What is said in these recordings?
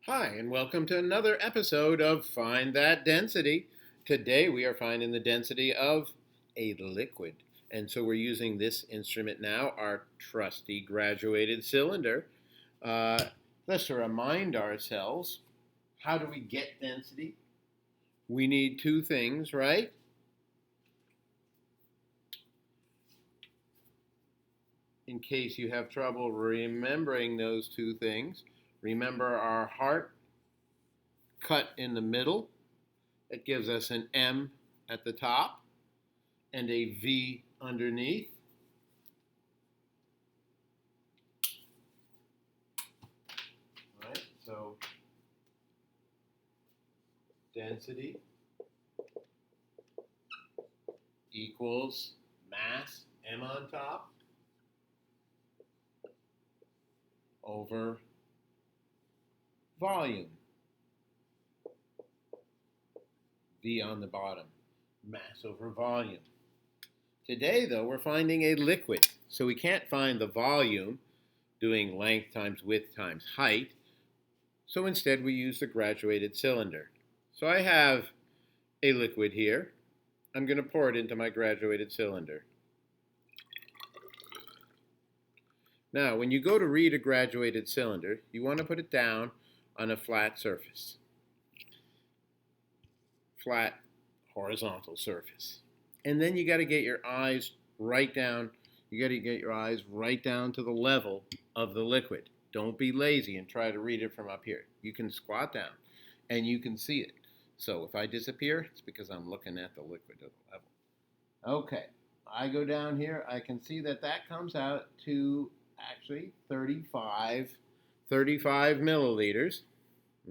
Hi, and welcome to another episode of Find That Density. Today we are finding the density of a liquid. And so we're using this instrument now, our trusty graduated cylinder. Let's remind ourselves, how do we get density? We need two things, right? In case you have trouble remembering those two things, remember our heart cut in the middle. It gives us an M at the top and a V underneath. Right? So density equals mass, M on top, over volume, V on the bottom, mass over volume. Today, though, we're finding a liquid, so we can't find the volume doing length times width times height, so instead we use the graduated cylinder. So I have a liquid here. I'm going to pour it into my graduated cylinder. Now, when you go to read a graduated cylinder, you want to put it down on a flat surface. Flat, horizontal surface. And then you got to get your eyes right down. You got to get your eyes right down to the level of the liquid. Don't be lazy and try to read it from up here. You can squat down and you can see it. So if I disappear, it's because I'm looking at the liquid at the level. Okay, I go down here. I can see that comes out to actually 35 milliliters.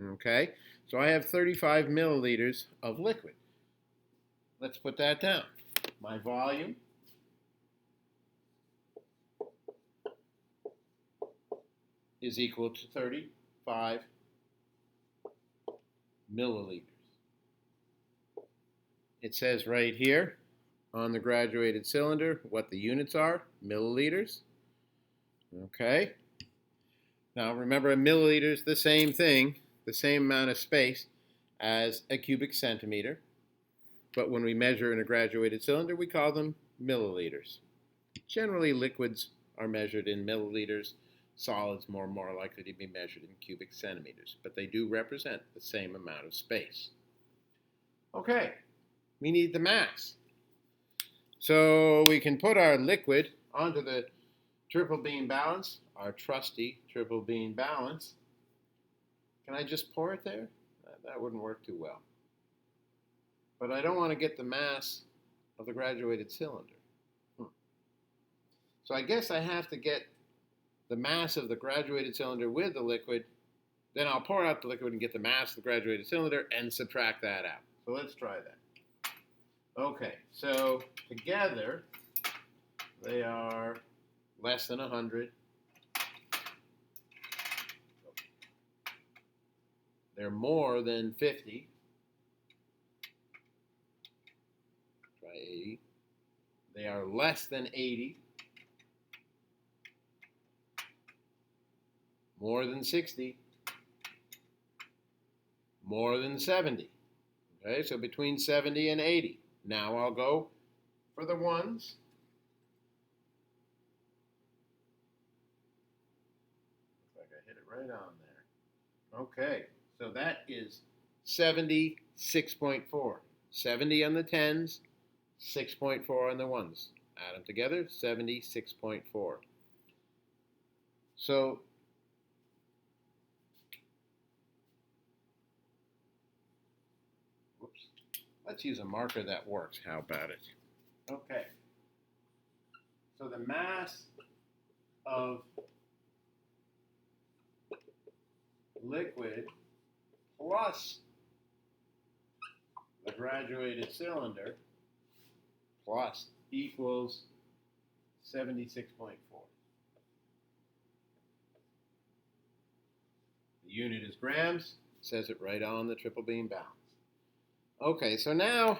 Okay, so I have 35 milliliters of liquid. Let's put that down. My volume is equal to 35 milliliters. It says right here on the graduated cylinder what the units are, milliliters. Okay. Now remember, a milliliter is the same thing, the same amount of space as a cubic centimeter. But when we measure in a graduated cylinder, we call them milliliters. Generally, liquids are measured in milliliters. Solids more likely to be measured in cubic centimeters, but they do represent the same amount of space. Okay, we need the mass. So we can put our liquid onto the triple beam balance, our trusty triple beam balance. Can I just pour it there? That wouldn't work too well. But I don't want to get the mass of the graduated cylinder. So I guess I have to get the mass of the graduated cylinder with the liquid. Then I'll pour out the liquid and get the mass of the graduated cylinder and subtract that out. So let's try that. Okay, so together they are less than 100. They're more than 50. Try 80. They are less than 80. More than 60. More than 70. Okay, so between 70 and 80. Now I'll go for the ones. Looks like I hit it right on there. Okay, so that is 76.4. 70 on the tens, 6.4 on the ones. Add them together, 76.4. So let's use a marker that works. How about it? Okay. So the mass of liquid plus the graduated cylinder plus equals 76.4. The unit is grams. It says it right on the triple beam balance. Okay, so now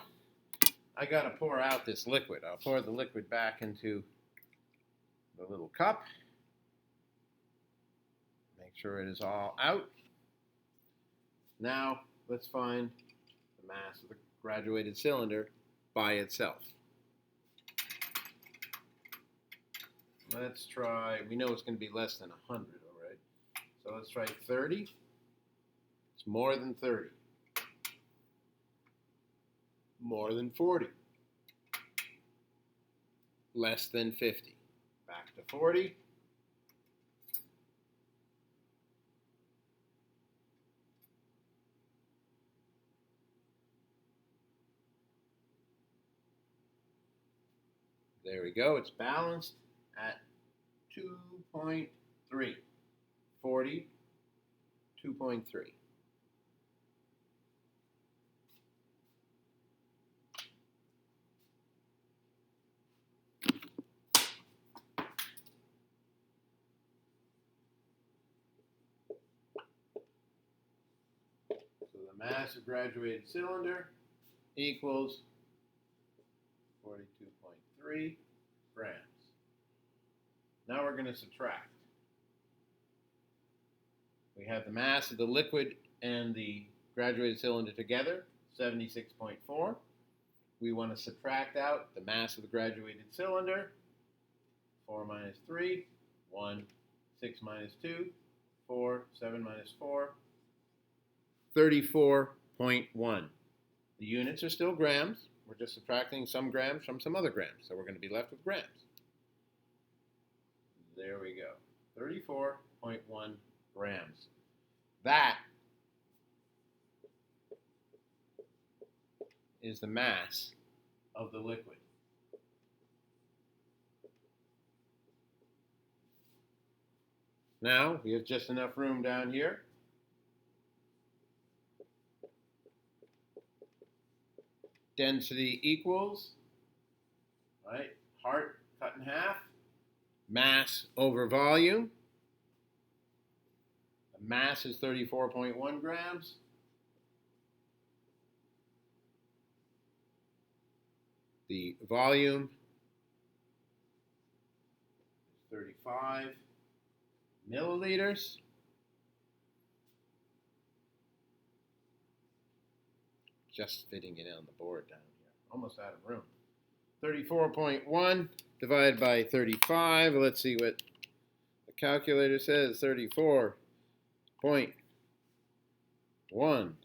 I got to pour out this liquid. I'll pour the liquid back into the little cup. Make sure it is all out. Now let's find the mass of the graduated cylinder by itself. Let's try, we know it's going to be less than 100, all right? So let's try 30. It's more than 30. More than 40. Less than 50. Back to 40. There we go. It's balanced at 2.3. 40, 2.3. So the mass of graduated cylinder equals 42.3 grams. Now we're going to subtract. We have the mass of the liquid and the graduated cylinder together, 76.4. We want to subtract out the mass of the graduated cylinder, 4 minus 3, 1, 6 minus 2, 4, 7 minus 4, 34.1. The units are still grams. We're just subtracting some grams from some other grams. So we're going to be left with grams. There we go. 34.1 grams. That is the mass of the liquid. Now we have just enough room down here. Density equals, right, heart cut in half, mass over volume. The mass is 34.1 grams. The volume is 35 milliliters. Just fitting it on the board down here. Almost out of room. 34.1 divided by 35. Let's see what the calculator says. 34.1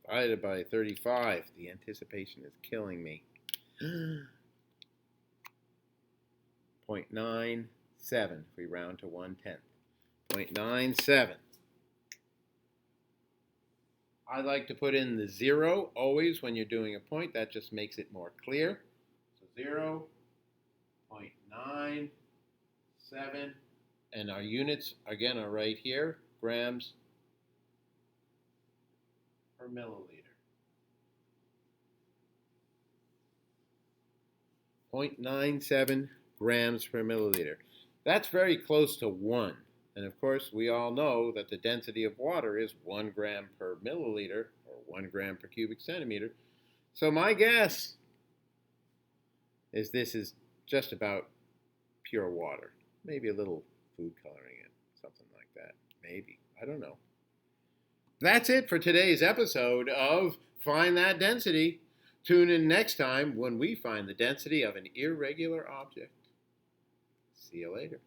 divided by 35. The anticipation is killing me. 0.97 if we round to 1/10. 0.97. I like to put in the 0 always when you're doing a point. That just makes it more clear. So 0.97. And our units, again, are right here. Grams per milliliter. 0.97 grams per milliliter. That's very close to 1. And of course, we all know that the density of water is 1 gram per milliliter, or 1 gram per cubic centimeter. So my guess is this is just about pure water. Maybe a little food coloring in, something like that. Maybe. I don't know. That's it for today's episode of Find That Density. Tune in next time when we find the density of an irregular object. See you later.